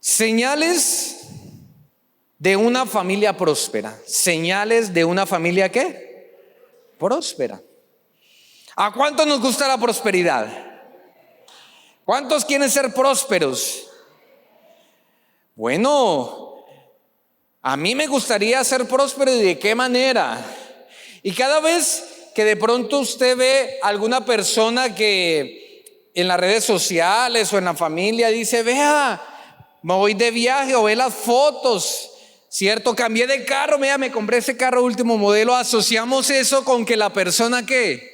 Señales de una familia próspera. Señales de una familia ¿qué? Próspera. ¿A cuántos nos gusta la prosperidad? ¿Cuántos quieren ser prósperos? Bueno, a mí me gustaría ser próspero. ¿Y de qué manera? Y cada vez que de pronto usted ve a alguna persona que en las redes sociales o en la familia dice: vea, me voy de viaje, o ve las fotos, ¿cierto? Cambié de carro, vea, me compré ese carro último modelo. Asociamos eso con que la persona que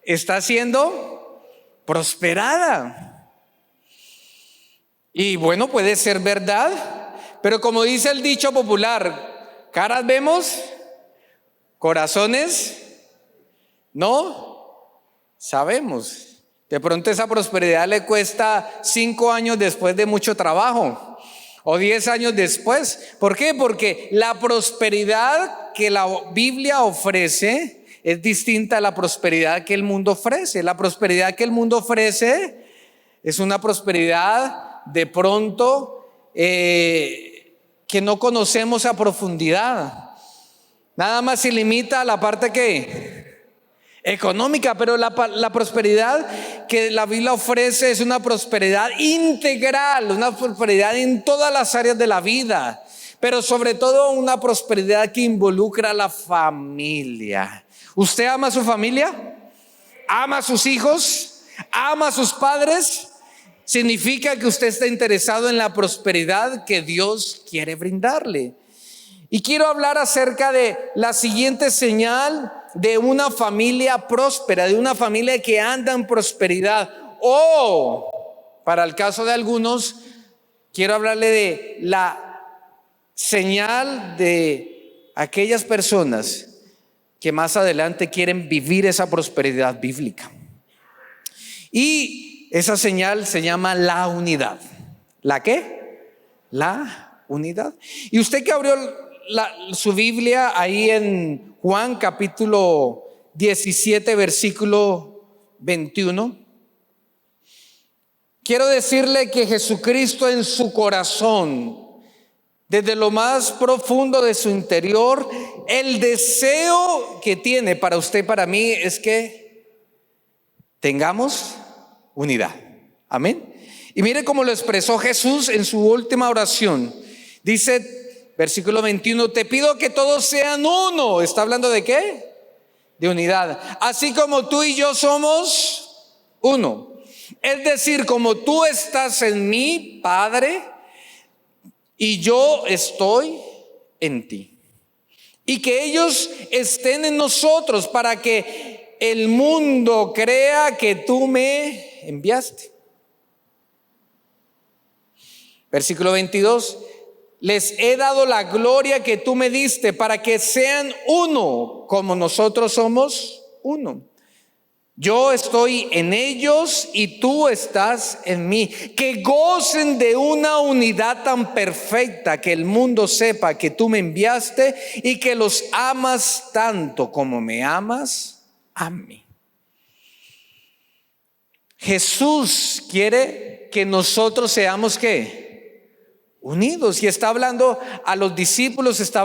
está siendo prosperada. Y bueno, puede ser verdad, pero como dice el dicho popular, caras vemos, corazones no sabemos. De pronto esa prosperidad le cuesta 5 años después de mucho trabajo, o 10 años después. ¿Por qué? Porque la prosperidad que la Biblia ofrece es distinta a la prosperidad que el mundo ofrece. La prosperidad que el mundo ofrece es una prosperidad de pronto que no conocemos a profundidad. Nada más se limita a la parte que económica, pero la prosperidad que la Biblia ofrece es una prosperidad integral, una prosperidad en todas las áreas de la vida, pero sobre todo una prosperidad que involucra a la familia. ¿Usted ama a su familia? ¿Ama a sus hijos? ¿Ama a sus padres? Significa que usted está interesado en la prosperidad que Dios quiere brindarle. Y quiero hablar acerca de la siguiente señal de una familia próspera, de una familia que anda en prosperidad. O, para el caso de algunos, quiero hablarle de la señal de aquellas personas que más adelante quieren vivir esa prosperidad bíblica. Y esa señal se llama la unidad. ¿La qué? La unidad. Y usted que abrió su Biblia ahí en Juan capítulo 17 versículo 21, quiero decirle que Jesucristo en su corazón, desde lo más profundo de su interior, el deseo que tiene para usted, para mí, es que tengamos unidad. Amén. Y mire cómo lo expresó Jesús en su última oración. Dice, versículo 21, te pido que todos sean uno. ¿Está hablando de qué? De unidad. Así como tú y yo somos uno. Es decir, como tú estás en mí, Padre, y yo estoy en ti. Y que ellos estén en nosotros para que el mundo crea que tú me enviaste. Versículo 22. Les he dado la gloria que tú me diste para que sean uno como nosotros somos uno. Yo estoy en ellos y tú estás en mí. Que gocen de una unidad tan perfecta que el mundo sepa que tú me enviaste y que los amas tanto como me amas a mí. Jesús quiere que nosotros seamos ¿qué? Unidos. Y está hablando a los discípulos, está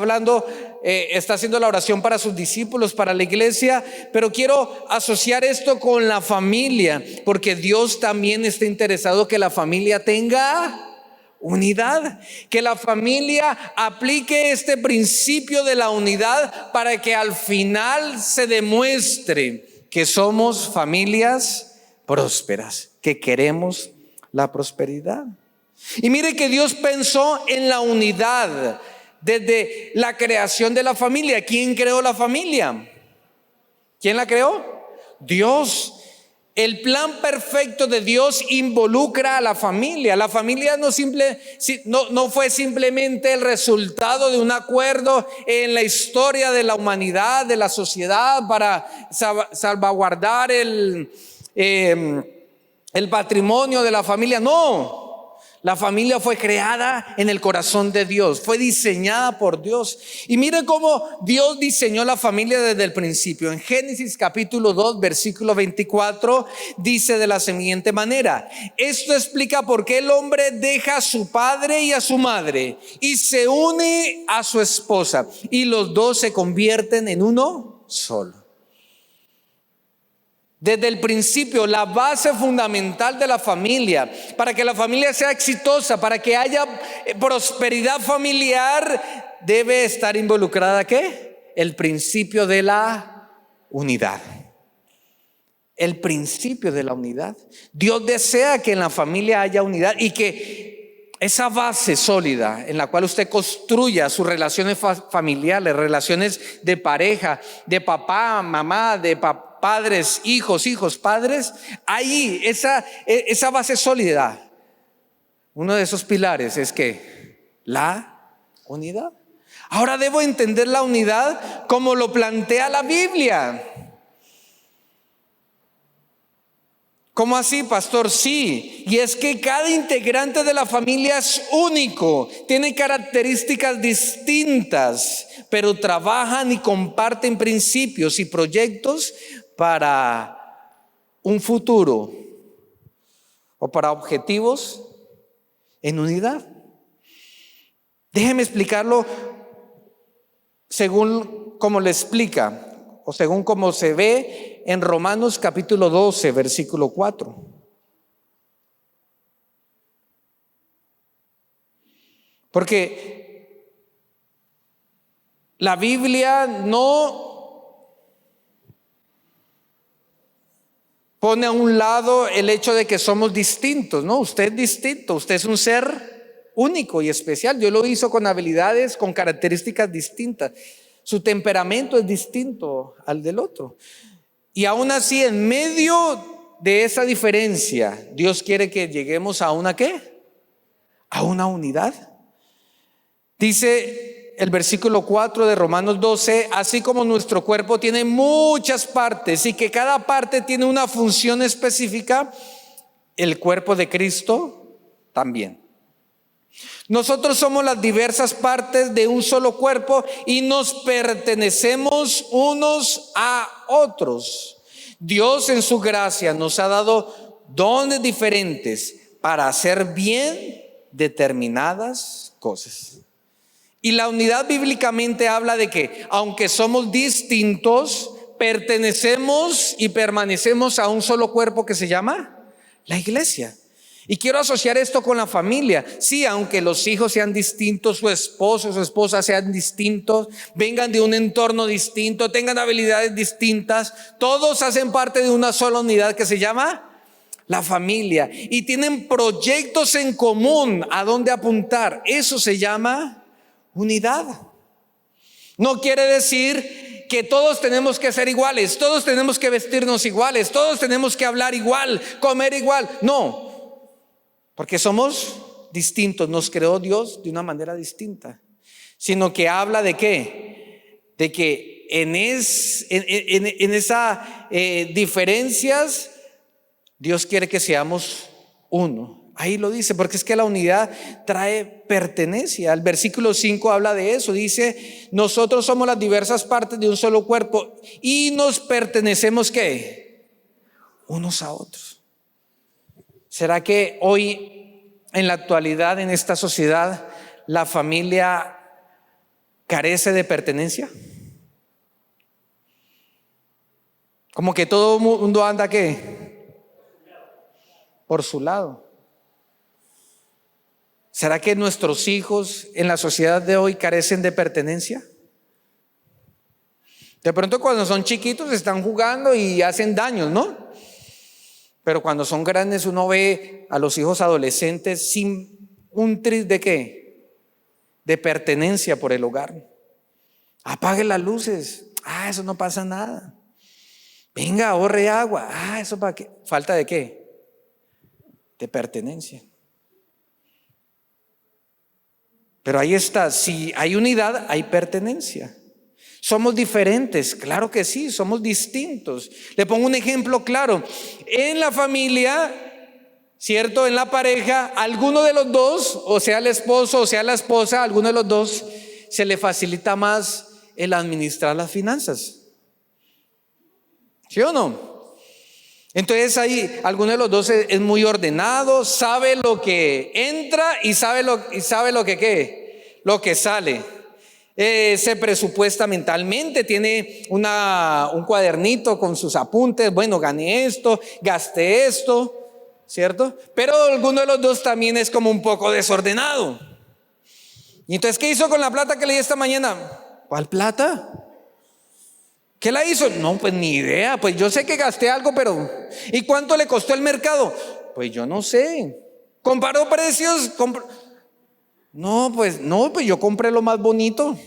haciendo la oración para sus discípulos, para la iglesia. Pero quiero asociar esto con la familia, porque Dios también está interesado que la familia tenga unidad, que la familia aplique este principio de la unidad para que al final se demuestre que somos familias prósperas, que queremos la prosperidad. Y mire que Dios pensó en la unidad desde la creación de la familia. ¿Quién creó la familia? ¿Quién la creó? Dios. El plan perfecto de Dios involucra a la familia. La familia no fue simplemente el resultado de un acuerdo en la historia de la humanidad, de la sociedad, para salvaguardar el patrimonio de la familia. No. La familia fue creada en el corazón de Dios, fue diseñada por Dios. Y mire cómo Dios diseñó la familia desde el principio. En Génesis capítulo 2, versículo 24, dice de la siguiente manera: esto explica por qué el hombre deja a su padre y a su madre y se une a su esposa, y los dos se convierten en uno solo. Desde el principio, la base fundamental de la familia, para que la familia sea exitosa, para que haya prosperidad familiar, debe estar involucrada ¿qué? El principio de la unidad. El principio de la unidad. Dios desea que en la familia haya unidad y que esa base sólida en la cual usted construya sus relaciones familiares, relaciones de pareja, de papá, mamá, de padres, hijos, padres, ahí esa base sólida, uno de esos pilares es que la unidad. Ahora debo entender la unidad como lo plantea la Biblia. ¿Cómo así, pastor? Sí, y es que cada integrante de la familia es único, tiene características distintas, pero trabajan y comparten principios y proyectos para un futuro o para objetivos en unidad. Déjeme explicarlo según como le explica o según como se ve en Romanos capítulo 12, versículo 4. Porque la Biblia no pone a un lado el hecho de que somos distintos. No, usted es distinto, usted es un ser único y especial. Dios lo hizo con habilidades, con características distintas. Su temperamento es distinto al del otro. Y aún así, en medio de esa diferencia, Dios quiere que lleguemos a una ¿qué? A una unidad. Dice el versículo 4 de Romanos 12: así como nuestro cuerpo tiene muchas partes y que cada parte tiene una función específica, el cuerpo de Cristo también. Nosotros somos las diversas partes de un solo cuerpo y nos pertenecemos unos a otros. Dios en su gracia nos ha dado dones diferentes para hacer bien determinadas cosas. Y la unidad bíblicamente habla de que aunque somos distintos, pertenecemos y permanecemos a un solo cuerpo que se llama la iglesia. Y quiero asociar esto con la familia. Sí, aunque los hijos sean distintos, su esposo, su esposa sean distintos, vengan de un entorno distinto, tengan habilidades distintas, todos hacen parte de una sola unidad que se llama la familia. Y tienen proyectos en común a dónde apuntar. Eso se llama unidad. No quiere decir que todos tenemos que ser iguales, todos tenemos que vestirnos iguales, todos tenemos que hablar igual, comer igual. No. Porque somos distintos, nos creó Dios de una manera distinta, sino que habla de qué, de que en esas diferencias Dios quiere que seamos uno. Ahí lo dice, porque es que la unidad trae pertenencia. El versículo 5 habla de eso, dice: nosotros somos las diversas partes de un solo cuerpo y nos pertenecemos ¿qué? Unos a otros. ¿Será que hoy, en la actualidad, en esta sociedad, la familia carece de pertenencia? Como que todo el mundo anda ¿qué? Por su lado. ¿Será que nuestros hijos en la sociedad de hoy carecen de pertenencia? De pronto cuando son chiquitos están jugando y hacen daños, ¿no? Pero cuando son grandes uno ve a los hijos adolescentes sin un tris de ¿qué? De pertenencia por el hogar. Apague las luces. Eso no pasa nada. Venga, ahorre agua. Eso para qué. ¿Falta de qué? De pertenencia. Pero ahí está, si hay unidad, hay pertenencia. Somos diferentes, claro que sí, somos distintos. Le pongo un ejemplo claro. En la familia ¿cierto? En la pareja, alguno de los dos, o sea el esposo o sea la esposa, alguno de los dos se le facilita más el administrar las finanzas. ¿Sí o no? Entonces ahí alguno de los dos es muy ordenado, sabe lo que entra y sabe lo que ¿qué? Lo que sale. Se presupuesta mentalmente, tiene un cuadernito con sus apuntes, bueno, gané esto, gasté esto, ¿cierto? Pero alguno de los dos también es como un poco desordenado. Y entonces, ¿qué hizo con la plata que le di esta mañana? ¿Cuál plata? ¿Qué la hizo? No, pues ni idea, pues yo sé que gasté algo, pero ¿y cuánto le costó el mercado? Pues yo no sé. ¿Comparó precios? No, pues yo compré lo más bonito.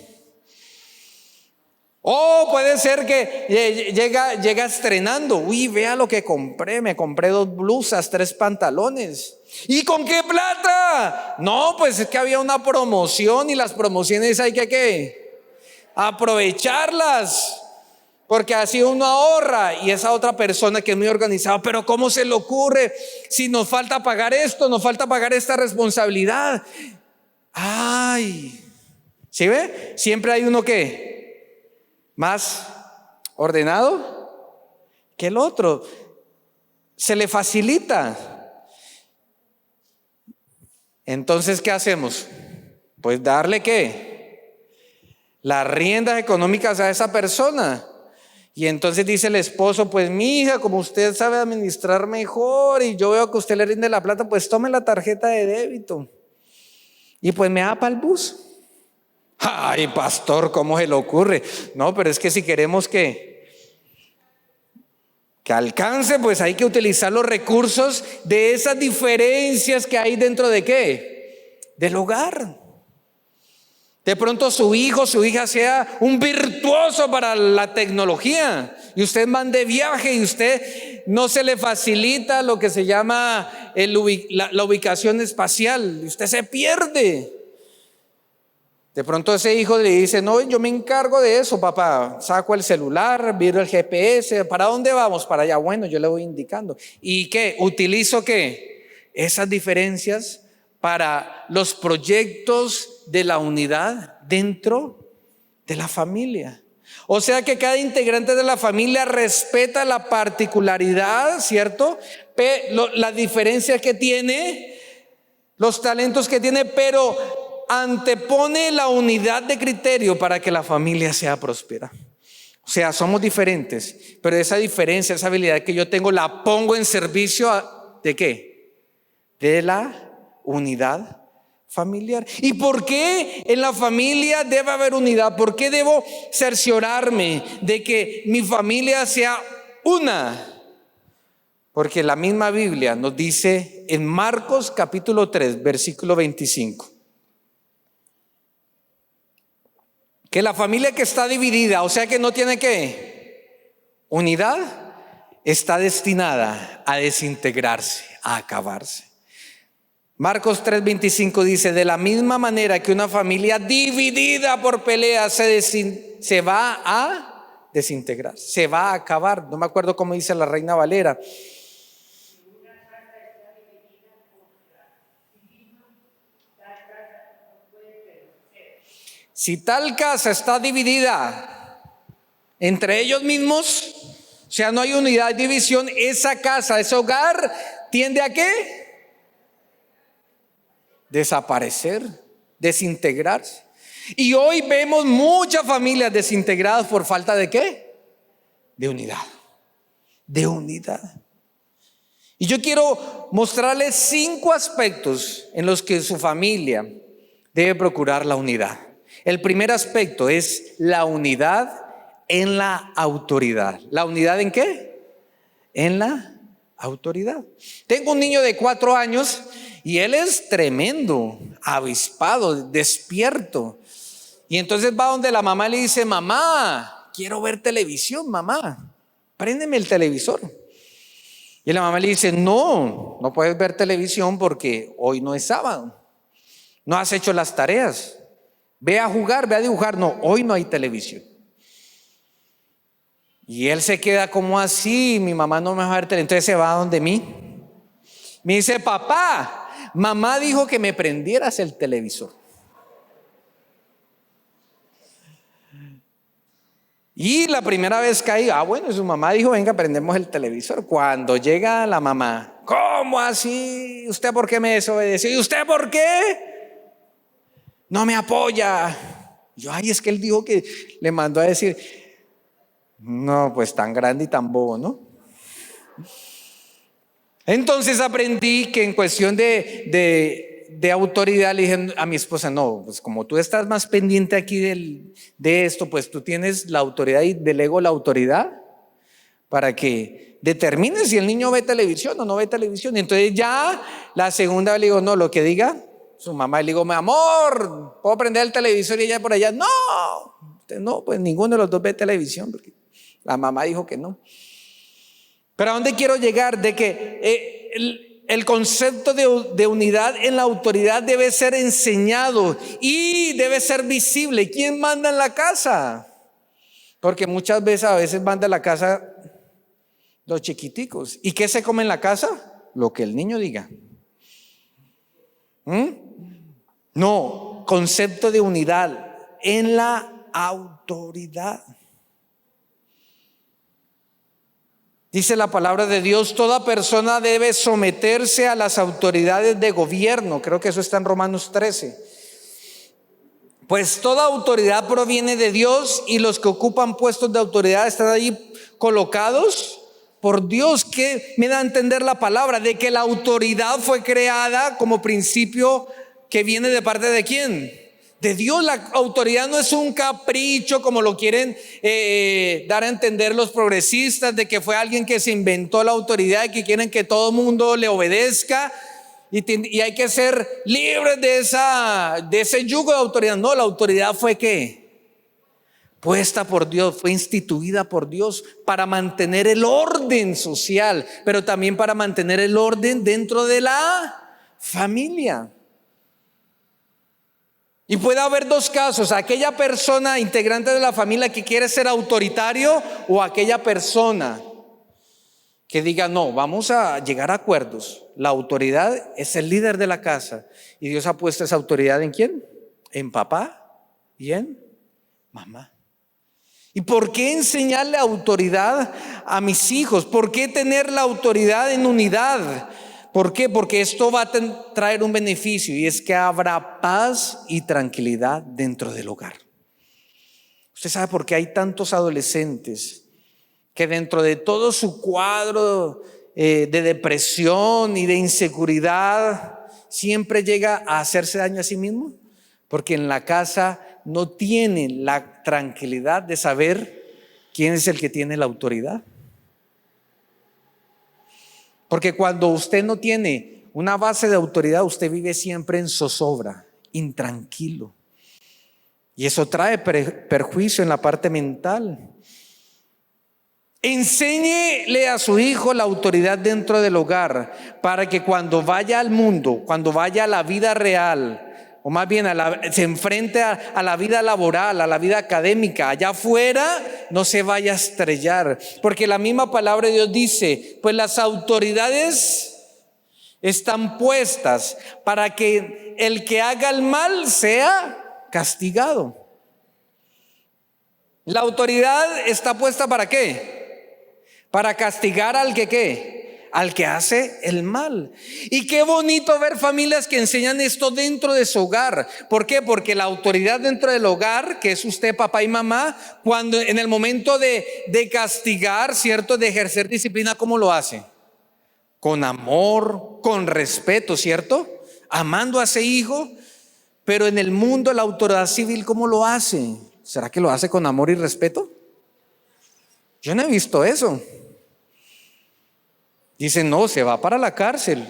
O puede ser que llega estrenando. Uy, vea lo que compré. Me compré 2 blusas, 3 pantalones. ¿Y con qué plata? No, pues es que había una promoción y las promociones hay que ¿qué? Aprovecharlas. Porque así uno ahorra y esa otra persona que es muy organizada, pero ¿cómo se le ocurre? Si nos falta pagar esto, nos falta pagar esta responsabilidad. Ay, ¿sí ve? Siempre hay uno que más ordenado que el otro. Se le facilita. Entonces, ¿qué hacemos? Pues darle ¿qué? Las riendas económicas a esa persona. Y entonces dice el esposo, pues mi hija, como usted sabe administrar mejor y yo veo que usted le rinde la plata, pues tome la tarjeta de débito y pues me da para el bus. Ay, pastor, ¿cómo se le ocurre? No, pero es que si queremos que alcance, pues hay que utilizar los recursos de esas diferencias que hay dentro de ¿qué? Del hogar. De pronto su hijo, su hija sea un virtuoso para la tecnología y usted mande viaje y usted no se le facilita lo que se llama la ubicación espacial y usted se pierde. De pronto ese hijo le dice, no, yo me encargo de eso, papá. Saco el celular, miro el GPS, ¿para dónde vamos? Para allá. Bueno, yo le voy indicando. ¿Y qué? Utilizo ¿qué? Esas diferencias para los proyectos de la unidad dentro de la familia. O sea que cada integrante de la familia respeta la particularidad, ¿cierto? La diferencia que tiene, los talentos que tiene, pero antepone la unidad de criterio para que la familia sea próspera. O sea, somos diferentes, pero esa diferencia, esa habilidad que yo tengo, la pongo en servicio ¿de qué? De la unidad familiar. ¿Y por qué en la familia debe haber unidad? ¿Por qué debo cerciorarme de que mi familia sea una? Porque la misma Biblia nos dice en Marcos capítulo 3, versículo 25, que la familia que está dividida, o sea que no tiene ¿qué? Unidad, está destinada a desintegrarse, a acabarse. Marcos 3:25 dice, de la misma manera que una familia dividida por peleas se va a desintegrar, se va a acabar. No me acuerdo cómo dice la Reina Valera. Si tal casa está dividida entre ellos mismos, o sea, no hay unidad, división, esa casa, ese hogar tiende a ¿qué? Desaparecer, desintegrarse. Y hoy vemos muchas familias desintegradas por falta de ¿qué? De unidad, de unidad. Y yo quiero mostrarles 5 aspectos en los que su familia debe procurar la unidad. El primer aspecto es la unidad en la autoridad. ¿La unidad en qué? En la autoridad. Tengo un niño de 4 años y él es tremendo, avispado, despierto. Y entonces va donde la mamá y le dice, mamá, quiero ver televisión, mamá, préndeme el televisor. Y la mamá le dice, no puedes ver televisión porque hoy no es sábado. No has hecho las tareas. Ve a jugar, ve a dibujar. No, hoy no hay televisión. Y él se queda como así, mi mamá no me va a ver televisión. Entonces se va donde mí Me dice, papá, mamá dijo que me prendieras el televisor. Y la primera vez caí, bueno, su mamá dijo, venga, prendemos el televisor. Cuando llega la mamá, ¿cómo así? ¿Usted por qué me desobedeció? ¿Y usted por qué no me apoya? Yo, es que él dijo que le mandó a decir, no, pues tan grande y tan bobo, ¿no? Entonces aprendí que en cuestión de autoridad le dije a mi esposa, no, pues como tú estás más pendiente aquí de esto, pues tú tienes la autoridad y delego la autoridad para que determines si el niño ve televisión o no ve televisión. Entonces ya la segunda vez le digo, no, lo que diga su mamá. Y le digo, mi amor, ¿puedo prender el televisor? Y ella por allá, no, no, pues ninguno de los dos ve televisión, porque la mamá dijo que no. Pero ¿a dónde quiero llegar? De que el concepto de unidad en la autoridad debe ser enseñado y debe ser visible. ¿Quién manda en la casa? Porque muchas veces, a veces manda en la casa los chiquiticos. ¿Y qué se come en la casa? Lo que el niño diga. No, concepto de unidad en la autoridad. Dice la palabra de Dios, toda persona debe someterse a las autoridades de gobierno. Creo que eso está en Romanos 13. Pues toda autoridad proviene de Dios y los que ocupan puestos de autoridad están allí colocados por Dios. ¿Qué me da a entender la palabra? De que la autoridad fue creada como principio que viene de parte de ¿quién? De Dios. La autoridad no es un capricho como lo quieren dar a entender los progresistas, de que fue alguien que se inventó la autoridad y que quieren que todo el mundo le obedezca y hay que ser libres de ese yugo de autoridad. No, la autoridad fue ¿qué? Puesta por Dios, fue instituida por Dios para mantener el orden social, pero también para mantener el orden dentro de la familia. Y puede haber dos casos: aquella persona integrante de la familia que quiere ser autoritario, o aquella persona que diga, no, vamos a llegar a acuerdos. La autoridad es el líder de la casa y Dios ha puesto esa autoridad ¿en quién? En papá y en mamá. ¿Y por qué enseñarle autoridad a mis hijos? ¿Por qué tener la autoridad en unidad? ¿Por qué? Porque esto va a traer un beneficio, y es que habrá paz y tranquilidad dentro del hogar. Usted sabe por qué hay tantos adolescentes que dentro de todo su cuadro de depresión y de inseguridad siempre llega a hacerse daño a sí mismo, porque en la casa no tienen la tranquilidad de saber quién es el que tiene la autoridad. Porque cuando usted no tiene una base de autoridad, usted vive siempre en zozobra, intranquilo, y eso trae perjuicio en la parte mental. Enséñele a su hijo la autoridad dentro del hogar, para que cuando vaya al mundo, cuando vaya a la vida real, o más bien se enfrente a la vida laboral, a la vida académica, allá afuera, no se vaya a estrellar. Porque la misma palabra de Dios dice, pues las autoridades están puestas para que el que haga el mal sea castigado. La autoridad está puesta ¿para qué? Para castigar al que ¿qué? Al que hace el mal. Y qué bonito ver familias que enseñan esto dentro de su hogar. ¿Por qué? Porque la autoridad dentro del hogar, que es usted, papá y mamá, cuando en el momento de castigar, ¿cierto? De ejercer disciplina, ¿cómo lo hace? Con amor, con respeto, ¿cierto? Amando a ese hijo. Pero en el mundo la autoridad civil, ¿cómo lo hace? ¿Será que lo hace con amor y respeto? Yo no he visto eso. Dicen, no, se va para la cárcel.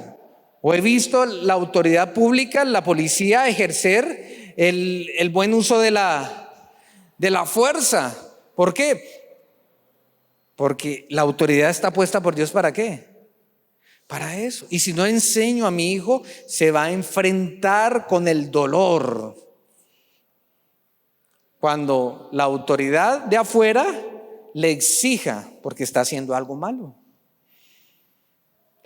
O he visto la autoridad pública, la policía, ejercer el buen uso de la fuerza. ¿Por qué? Porque la autoridad está puesta por Dios ¿para qué? Para eso. Y si no enseño a mi hijo, se va a enfrentar con el dolor cuando la autoridad de afuera le exija porque está haciendo algo malo.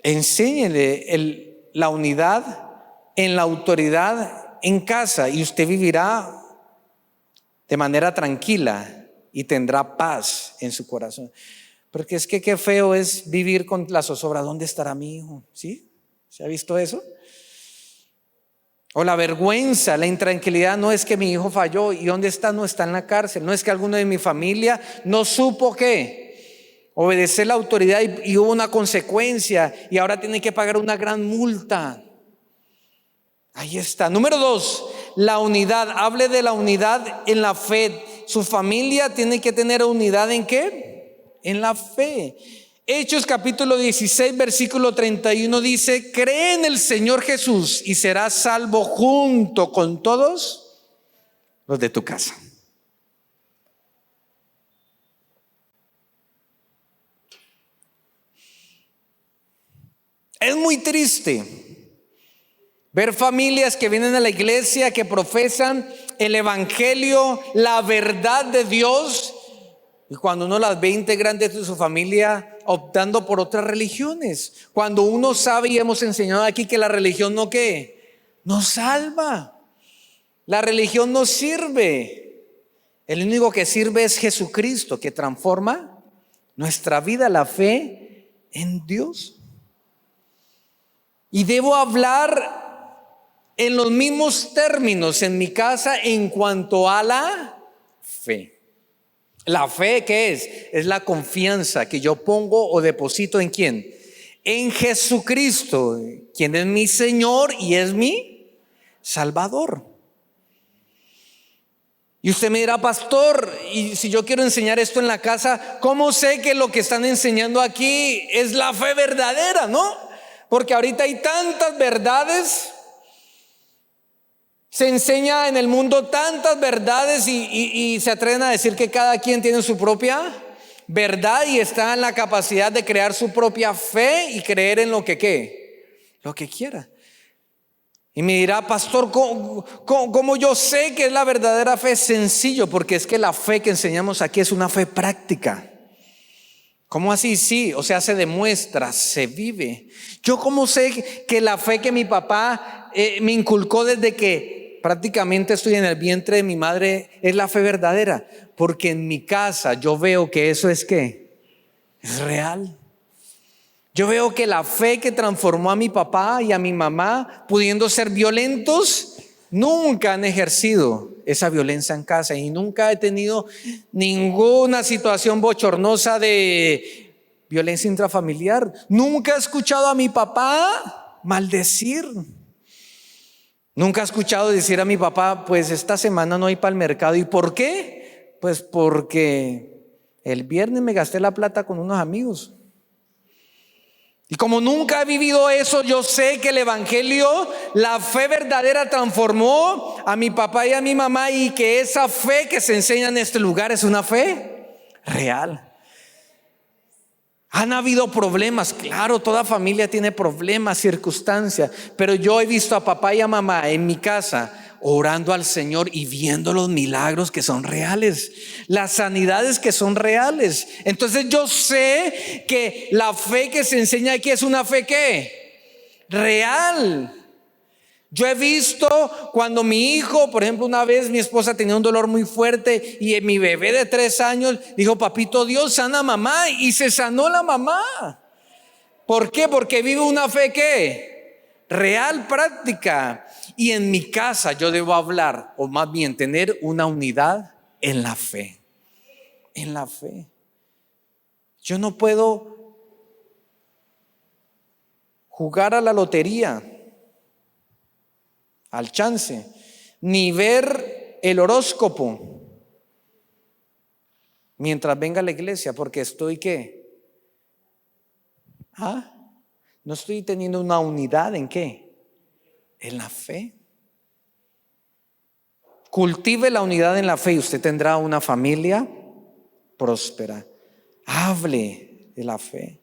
Enséñele la unidad en la autoridad en casa y usted vivirá de manera tranquila y tendrá paz en su corazón. Porque es que qué feo es vivir con la zozobra. ¿Dónde estará mi hijo? ¿Sí? ¿Se ha visto eso? O la vergüenza, la intranquilidad. No es que mi hijo falló. ¿Y dónde está? No está en la cárcel. No es que alguno de mi familia no supo qué obedecer la autoridad y hubo una consecuencia y ahora tiene que pagar una gran multa. Ahí está. Número 2, la unidad. Hable de la unidad en la fe. Su familia tiene que tener unidad ¿en qué? En la fe. Hechos capítulo 16 versículo 31 dice: cree en el Señor Jesús y serás salvo junto con todos los de tu casa. Es muy triste ver familias que vienen a la iglesia, que profesan el evangelio, la verdad de Dios, y cuando uno las ve integrantes de su familia optando por otras religiones, cuando uno sabe y hemos enseñado aquí que la religión no nos salva, la religión no sirve, el único que sirve es Jesucristo, que transforma nuestra vida, la fe en Dios. Y debo hablar en los mismos términos en mi casa en cuanto a la fe. La fe, ¿qué es? Es la confianza que yo pongo o deposito ¿en quién? En Jesucristo, quien es mi Señor y es mi Salvador. Y usted me dirá: pastor, y si yo quiero enseñar esto en la casa, ¿cómo sé que lo que están enseñando aquí es la fe verdadera? ¿No? Porque ahorita hay tantas verdades. Se enseña en el mundo tantas verdades y se atreven a decir que cada quien tiene su propia verdad y está en la capacidad de crear su propia fe y creer en lo que lo que quiera. Y me dirá: pastor, ¿cómo yo sé que es la verdadera fe? Es sencillo, porque es que la fe que enseñamos aquí es una fe práctica. ¿Cómo así? Sí, o sea, se demuestra, se vive. Yo cómo sé que la fe que mi papá me inculcó desde que prácticamente estoy en el vientre de mi madre es la fe verdadera, porque en mi casa yo veo que eso es real. Yo veo que la fe que transformó a mi papá y a mi mamá, pudiendo ser violentos, nunca han ejercido esa violencia en casa y nunca he tenido ninguna situación bochornosa de violencia intrafamiliar. Nunca he escuchado a mi papá maldecir. Nunca he escuchado decir a mi papá: pues esta semana no voy para el mercado. ¿Y por qué? Pues porque el viernes me gasté la plata con unos amigos. Y como nunca he vivido eso, yo sé que el evangelio, la fe verdadera, transformó a mi papá y a mi mamá, y que esa fe que se enseña en este lugar es una fe real. Han habido problemas, claro, toda familia tiene problemas, circunstancias, pero yo he visto a papá y a mamá en mi casa orando al Señor y viendo los milagros que son reales, las sanidades que son reales. Entonces yo sé que la fe que se enseña aquí es una fe real. Yo he visto cuando mi hijo, por ejemplo, una vez mi esposa tenía un dolor muy fuerte y mi bebé de 3 años dijo: papito Dios, sana a mamá, y se sanó la mamá. ¿Por qué? Porque vive una fe real, práctica. Y en mi casa yo debo hablar, o más bien tener una unidad en la fe. En la fe. Yo no puedo jugar a la lotería, al chance, ni ver el horóscopo mientras venga a la iglesia, porque estoy no estoy teniendo una unidad en en la fe. Cultive la unidad en la fe y usted tendrá una familia próspera. Hable de la fe.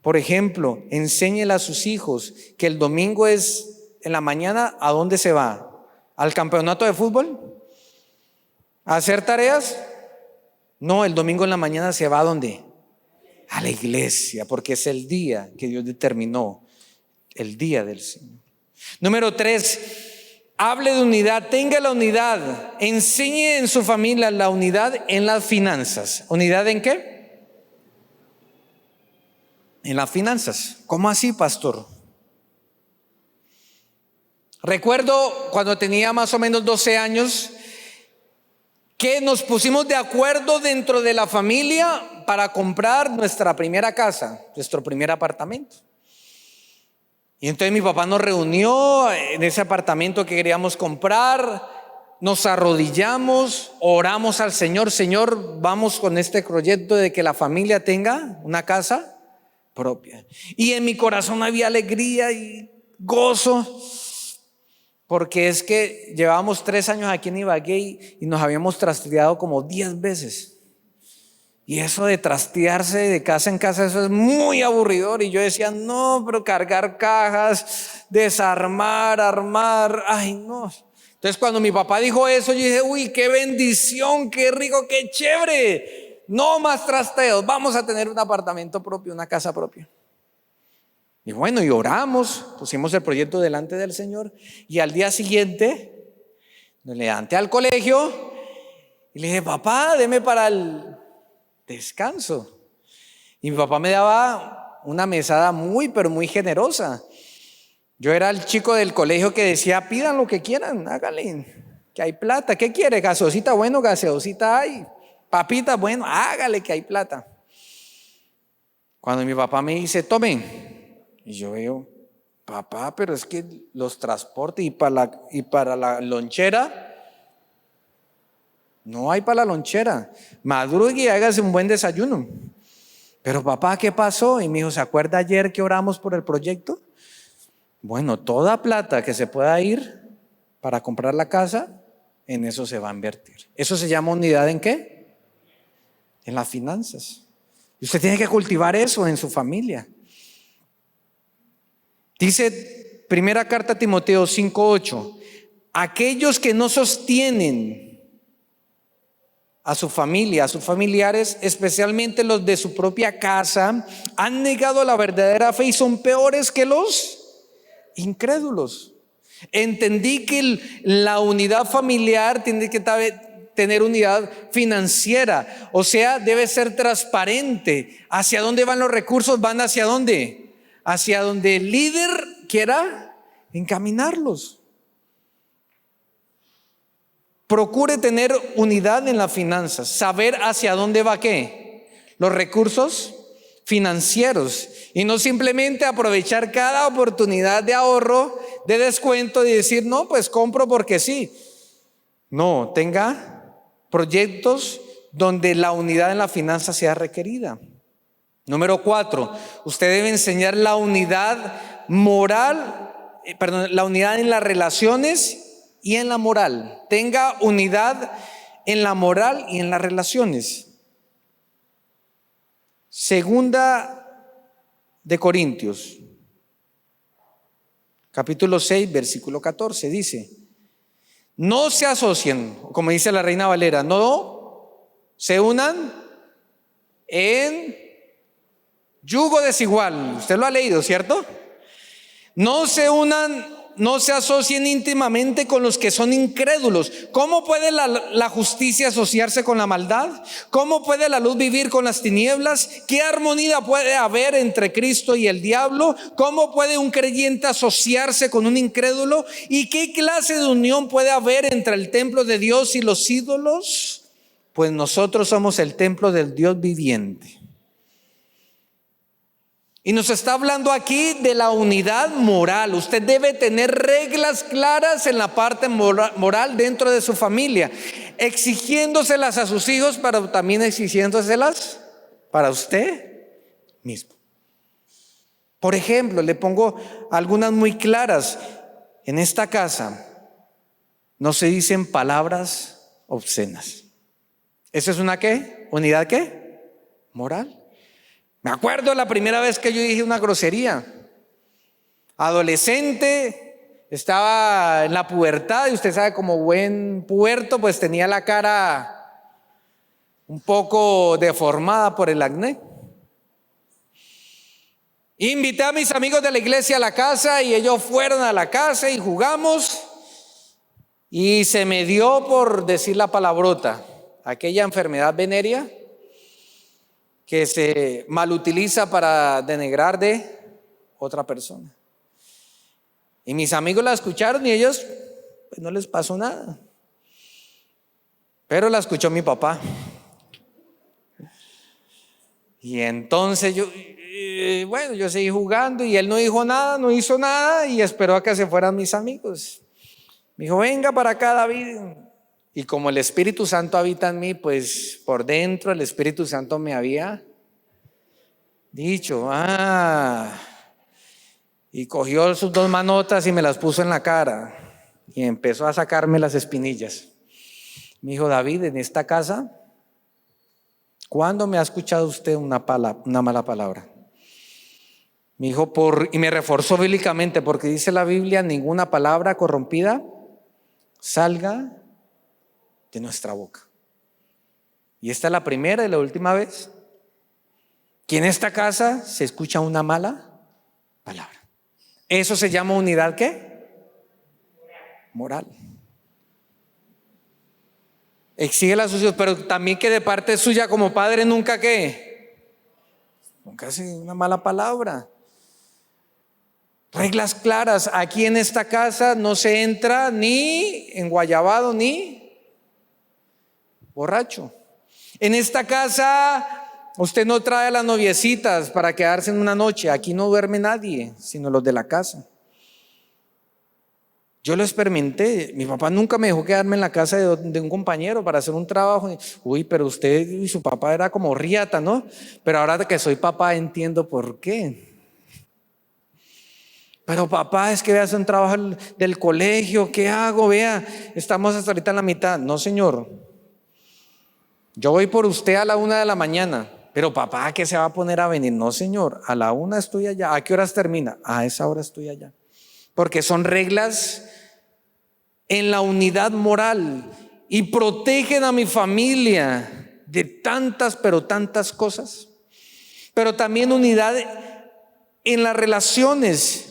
Por ejemplo, enséñele a sus hijos que el domingo es en la mañana. ¿A dónde se va? ¿Al campeonato de fútbol? ¿A hacer tareas? No, el domingo en la mañana se va ¿a dónde? a la iglesia, porque es el día que Dios determinó, el día del Señor. Número 3, hable de unidad, tenga la unidad, enseñe en su familia la unidad en las finanzas. ¿Unidad en qué? En las finanzas. ¿Cómo así, pastor? Recuerdo cuando tenía más o menos 12 años que nos pusimos de acuerdo dentro de la familia para comprar nuestra primera casa, nuestro primer apartamento. Y entonces mi papá nos reunió en ese apartamento que queríamos comprar, nos arrodillamos, oramos al Señor: Señor, vamos con este proyecto de que la familia tenga una casa propia. Y en mi corazón había alegría y gozo, porque es que llevábamos 3 años aquí en Ibagué y nos habíamos trasteado como 10 veces. Y eso de trastearse de casa en casa, eso es muy aburridor. Y yo decía, no, pero cargar cajas, desarmar, armar, ay no. Entonces cuando mi papá dijo eso, yo dije, uy, qué bendición, qué rico, qué chévere. No más trasteos, vamos a tener un apartamento propio, una casa propia. Y bueno, y oramos, pusimos el proyecto delante del Señor. Y al día siguiente me levanté al colegio y le dije, papá, deme para el descanso. Y mi papá me daba una mesada muy, pero muy generosa. Yo era el chico del colegio que decía, pidan lo que quieran, háganle, que hay plata. ¿Qué quiere? Gaseosita, bueno, gaseosita hay. Papita, bueno, hágale que hay plata. Cuando mi papá me dice, tomen. Y yo veo, papá, pero es que los transportes y para la lonchera, no hay para la lonchera. Madrugue y hágase un buen desayuno. Pero papá, ¿qué pasó? Y me dijo, ¿se acuerda ayer que oramos por el proyecto? Bueno, toda plata que se pueda ir para comprar la casa, en eso se va a invertir. Eso se llama unidad ¿en qué? En las finanzas. Y usted tiene que cultivar eso en su familia. Dice primera carta a Timoteo 5:8, aquellos que no sostienen a su familia, a sus familiares, especialmente los de su propia casa, han negado la verdadera fe y son peores que los incrédulos. Entendí que la unidad familiar tiene que tener unidad financiera, o sea, debe ser transparente. ¿Hacia dónde van los recursos? ¿Van hacia dónde? Hacia donde el líder quiera encaminarlos. Procure tener unidad en las finanzas, saber hacia dónde va qué, los recursos financieros, y no simplemente aprovechar cada oportunidad de ahorro, de descuento y decir, no, pues compro porque sí. No, tenga proyectos donde la unidad en la finanza sea requerida. Número 4, usted debe enseñar la unidad moral, la unidad en las relaciones y en la moral. Tenga unidad en la moral y en las relaciones. Segunda de Corintios, capítulo 6, versículo 14, dice, no se asocien, como dice la Reina Valera, no se unan en yugo desigual. Usted lo ha leído, ¿cierto? No se unan, no se asocien íntimamente con los que son incrédulos. ¿Cómo puede la justicia asociarse con la maldad? ¿Cómo puede la luz vivir con las tinieblas? ¿Qué armonía puede haber entre Cristo y el diablo? ¿Cómo puede un creyente asociarse con un incrédulo? ¿Y qué clase de unión puede haber entre el templo de Dios y los ídolos? Pues nosotros somos el templo del Dios viviente. Y nos está hablando aquí de la unidad moral. Usted debe tener reglas claras en la parte moral dentro de su familia, exigiéndoselas a sus hijos, pero también exigiéndoselas para usted mismo. Por ejemplo, le pongo algunas muy claras. En esta casa no se dicen palabras obscenas. ¿Eso es una qué? ¿Unidad qué? Moral. Me acuerdo la primera vez que yo dije una grosería. Adolescente, estaba en la pubertad y usted sabe, como buen puerto, pues tenía la cara un poco deformada por el acné. Invité a mis amigos de la iglesia a la casa y ellos fueron a la casa y jugamos. Y se me dio por decir la palabrota, aquella enfermedad venérea que se malutiliza para denigrar de otra persona. Y mis amigos la escucharon y ellos, pues no les pasó nada. Pero la escuchó mi papá. Y entonces yo seguí jugando y él no dijo nada, no hizo nada y esperó a que se fueran mis amigos. Me dijo, venga para acá, David. Y como el Espíritu Santo habita en mí, pues por dentro el Espíritu Santo me había dicho, y cogió sus dos manotas y me las puso en la cara y empezó a sacarme las espinillas. Me dijo, David, en esta casa, ¿cuándo me ha escuchado usted una mala palabra? Me dijo, y me reforzó bíblicamente, porque dice la Biblia, ninguna palabra corrompida salga de nuestra boca. Y esta es la primera y la última vez que en esta casa se escucha una mala palabra. Eso se llama unidad, ¿qué? Moral. Exige a sus hijos, pero también que de parte suya como padre nunca ¿qué? Nunca hace una mala palabra. Reglas claras. Aquí en esta casa no se entra ni enguayabado ni borracho. En esta casa usted no trae a las noviecitas para quedarse en una noche. Aquí no duerme nadie, sino los de la casa. Yo lo experimenté. Mi papá nunca me dejó quedarme en la casa de un compañero para hacer un trabajo. Uy, pero usted y su papá era como riata, ¿no? Pero ahora que soy papá entiendo por qué. Pero papá, es que voy a hacer un trabajo del colegio. ¿Qué hago? Vea, estamos hasta ahorita en la mitad. No, señor. Yo voy por usted a la 1 de la mañana. Pero papá, ¿qué se va a poner a venir? No, señor, a la 1 estoy allá. ¿A qué horas termina? A esa hora estoy allá. Porque son reglas en la unidad moral y protegen a mi familia de tantas, pero tantas cosas. Pero también unidad en las relaciones.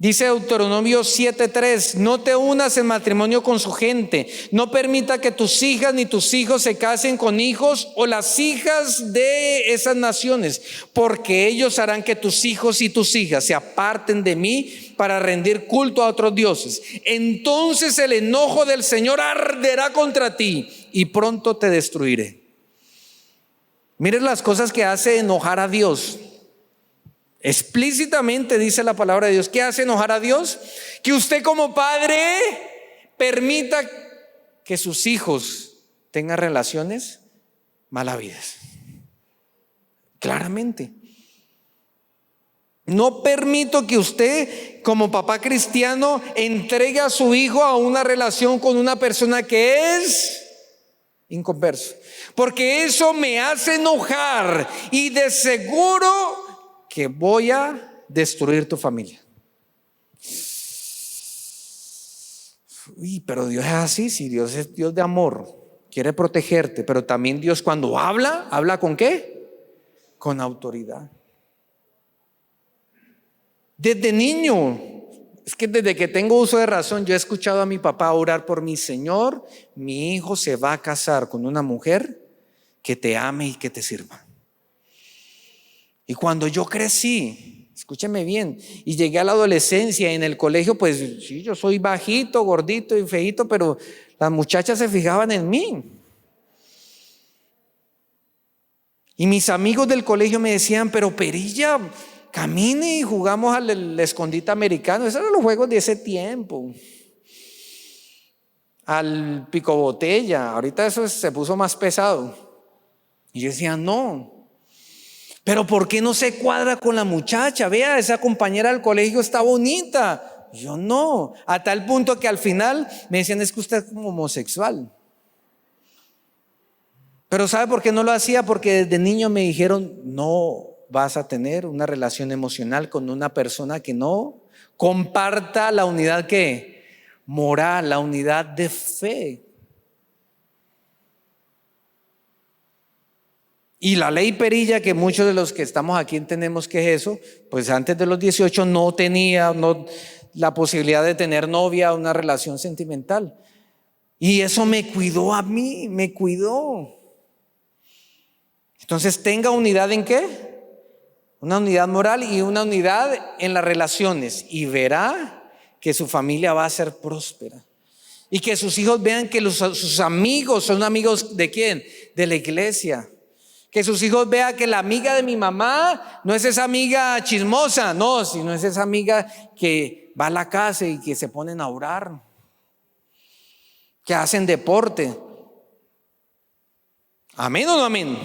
Dice Deuteronomio 7:3, no te unas en matrimonio con su gente, no permita que tus hijas ni tus hijos se casen con hijos o las hijas de esas naciones, porque ellos harán que tus hijos y tus hijas se aparten de mí para rendir culto a otros dioses. Entonces el enojo del Señor arderá contra ti y pronto te destruiré. Miren las cosas que hace enojar a Dios. Explícitamente dice la palabra de Dios. ¿Qué hace enojar a Dios? Que usted como padre permita que sus hijos tengan relaciones malavidas. Claramente. No permito que usted como papá cristiano entregue a su hijo a una relación con una persona que es inconverso. Porque eso me hace enojar y de seguro que voy a destruir tu familia. Uy, pero Dios es así, si Dios es Dios de amor, quiere protegerte, pero también Dios cuando habla ¿con qué? Con autoridad. Desde niño, es que desde que tengo uso de razón, yo he escuchado a mi papá orar por mi Señor, mi hijo se va a casar con una mujer que te ame y que te sirva. Y cuando yo crecí, escúcheme bien, y llegué a la adolescencia en el colegio, pues sí, yo soy bajito, gordito y feíto, pero las muchachas se fijaban en mí. Y mis amigos del colegio me decían, pero Perilla, camine y jugamos al escondite americano. Esos eran los juegos de ese tiempo. Al pico botella, ahorita eso se puso más pesado. Y yo decía, no. Pero ¿por qué no se cuadra con la muchacha? Vea, esa compañera del colegio está bonita. Yo no. A tal punto que al final me decían, es que usted es como homosexual. Pero ¿sabe por qué no lo hacía? Porque desde niño me dijeron, no vas a tener una relación emocional con una persona que no comparta la unidad ¿qué? Moral, la unidad de fe. Y la ley perilla, que muchos de los que estamos aquí entendemos que es eso, pues antes de los 18 no tenía la posibilidad de tener novia, una relación sentimental. Y eso me cuidó a mí, me cuidó. Entonces tenga unidad ¿en qué? Una unidad moral y una unidad en las relaciones. Y verá que su familia va a ser próspera. Y que sus hijos vean que sus amigos son amigos ¿de quién? De la iglesia. Que sus hijos vean que la amiga de mi mamá no es esa amiga chismosa, no, sino es esa amiga que va a la casa y que se ponen a orar, que hacen deporte. ¿Amén o no amén?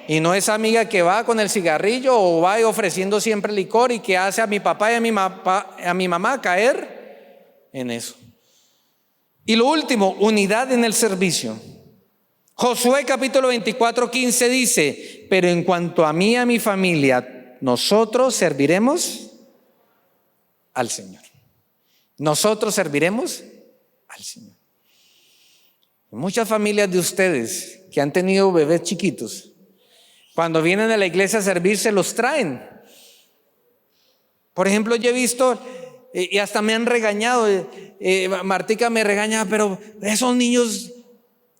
Y no esa amiga que va con el cigarrillo o va ofreciendo siempre licor y que hace a mi papá y a mi mamá caer en eso. Y lo último, unidad en el servicio. Josué capítulo 24:15 dice: pero en cuanto a mí y a mi familia, nosotros serviremos al Señor. Nosotros serviremos al Señor. Muchas familias de ustedes que han tenido bebés chiquitos, cuando vienen a la iglesia a servir, se los traen. Por ejemplo, yo he visto, y hasta me han regañado, Martica me regaña, pero esos niños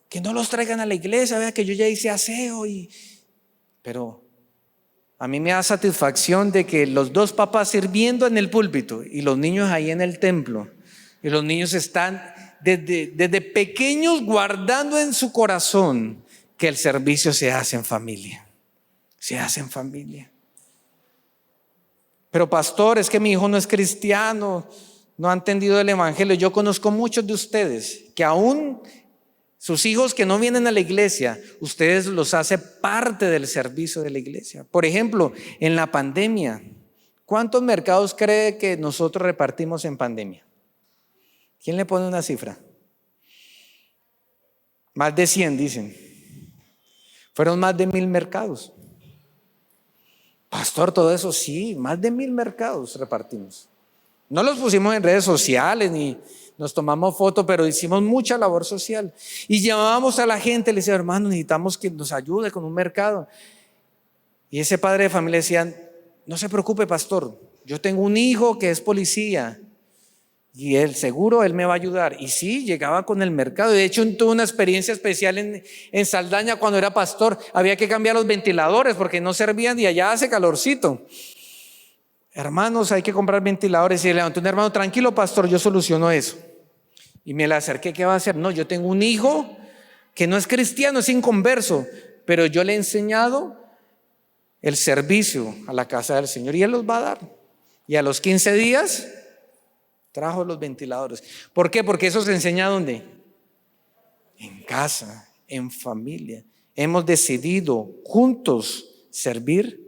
que no los traigan a la iglesia, vea que yo ya hice aseo. Pero a mí me da satisfacción de que los dos papás sirviendo en el púlpito y los niños ahí en el templo, y los niños están desde pequeños guardando en su corazón que el servicio se hace en familia. Se hace en familia. Pero pastor, es que mi hijo no es cristiano, no ha entendido el evangelio. Yo conozco muchos de ustedes que aún sus hijos que no vienen a la iglesia, ustedes los hace parte del servicio de la iglesia. Por ejemplo, en la pandemia, ¿cuántos mercados cree que nosotros repartimos en pandemia? ¿Quién le pone una cifra? Más de 100 dicen. Fueron más de 1000 mercados. Pastor, todo eso sí, más de 1000 mercados repartimos. No los pusimos en redes sociales ni nos tomamos fotos, pero hicimos mucha labor social. Y llamábamos a la gente, le decía: hermano, necesitamos que nos ayude con un mercado. Y ese padre de familia decía: no se preocupe, pastor, yo tengo un hijo que es policía y él seguro él me va a ayudar. Y sí, llegaba con el mercado. De hecho, tuve una experiencia especial en Saldaña cuando era pastor. Había que cambiar los ventiladores porque no servían y allá hace calorcito. Hermanos, hay que comprar ventiladores. Y le levantó un hermano: tranquilo, pastor, yo soluciono eso. Y me le acerqué: ¿qué va a hacer? No, yo tengo un hijo que no es cristiano, es inconverso, pero yo le he enseñado el servicio a la casa del Señor y él los va a dar. Y a los 15 días trajo los ventiladores. ¿Por qué? Porque eso se enseña ¿dónde? En casa, en familia. Hemos decidido juntos servir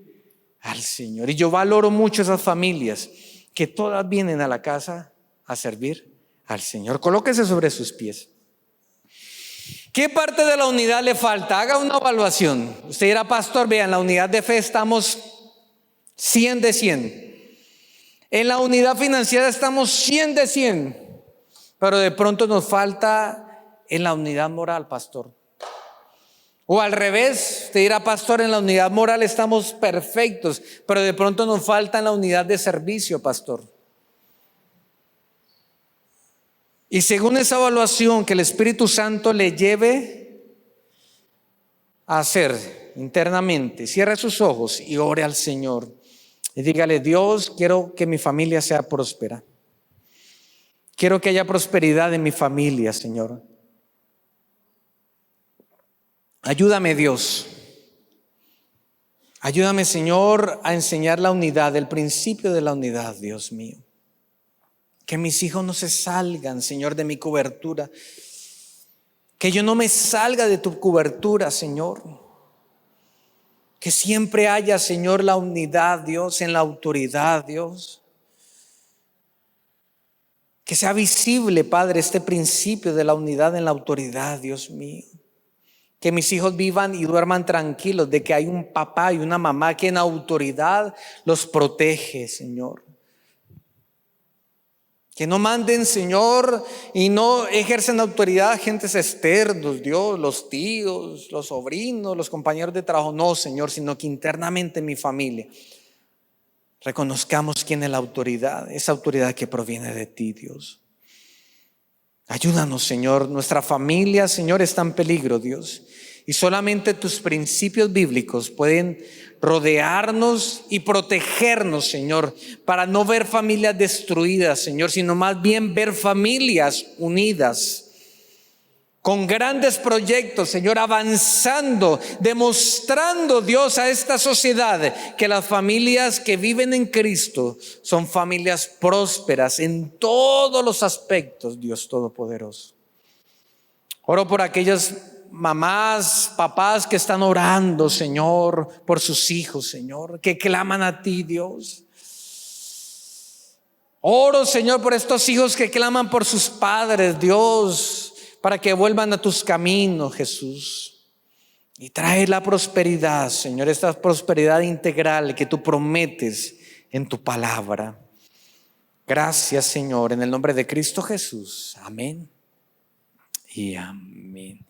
al Señor. Y yo valoro mucho esas familias que todas vienen a la casa a servir al Señor. Colóquese sobre sus pies. ¿Qué parte de la unidad le falta? Haga una evaluación. Usted dirá: pastor, vean, la unidad de fe estamos 100 de 100. En la unidad financiera estamos 100 de 100. Pero de pronto nos falta en la unidad moral, pastor. O al revés, usted dirá: pastor, en la unidad moral estamos perfectos, pero de pronto nos falta en la unidad de servicio, pastor. Y según esa evaluación que el Espíritu Santo le lleve a hacer internamente, cierre sus ojos y ore al Señor. Y dígale: Dios, quiero que mi familia sea próspera. Quiero que haya prosperidad en mi familia, Señor. Ayúdame, Dios. Ayúdame, Señor, a enseñar la unidad, el principio de la unidad, Dios mío. Que mis hijos no se salgan, Señor, de mi cobertura. Que yo no me salga de tu cobertura, Señor. Que siempre haya, Señor, la unidad, Dios, en la autoridad, Dios. Que sea visible, Padre, este principio de la unidad en la autoridad, Dios mío. Que mis hijos vivan y duerman tranquilos de que hay un papá y una mamá que en autoridad los protege, Señor. Que no manden, Señor, y no ejercen autoridad agentes externos, Dios, los tíos, los sobrinos, los compañeros de trabajo. No, Señor, sino que internamente en mi familia reconozcamos quién es la autoridad, esa autoridad que proviene de ti, Dios. Ayúdanos, Señor. Nuestra familia, Señor, está en peligro, Dios. Y solamente tus principios bíblicos pueden rodearnos y protegernos, Señor, para no ver familias destruidas, Señor, sino más bien ver familias unidas, con grandes proyectos, Señor, avanzando, demostrando, Dios, a esta sociedad que las familias que viven en Cristo son familias prósperas en todos los aspectos, Dios Todopoderoso. Oro por aquellas mamás, papás que están orando, Señor, por sus hijos, Señor, que claman a ti, Dios. Oro, Señor, por estos hijos que claman por sus padres, Dios, para que vuelvan a tus caminos, Jesús. Y trae la prosperidad, Señor, esta prosperidad integral que tú prometes en tu palabra. Gracias, Señor, en el nombre de Cristo Jesús. Amén y amén.